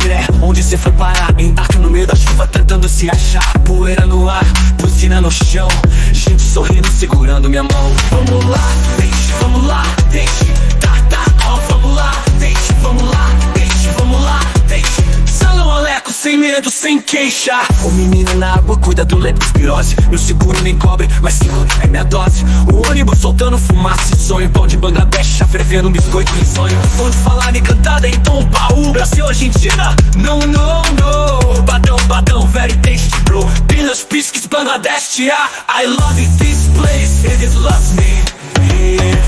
André, onde cê foi parar? Embarque no meio da chuva tentando se achar. Poeira no ar, buzina no chão, gente sorrindo segurando minha mão. Vamos lá, deixe, vamos lá, deixe. Tá, ó, vamos lá, deixe, vamos lá, deixe, vamos lá, deixe. Salão Aleco, sem medo, sem queixa. O menino na água cuida do leptospirose. Meu seguro nem cobre, mas seguro é minha dose. O ônibus soltando fumaça e sonho. Pão de Bangladesh, fervendo um biscoito em sonho. Onde falar e cantada em tom baú. Brasil, Argentina, no, no, no. Badão, badão, very tasty bro. Pilas, pisques, Bangladesh, yeah. I love it, this place, it is loves me.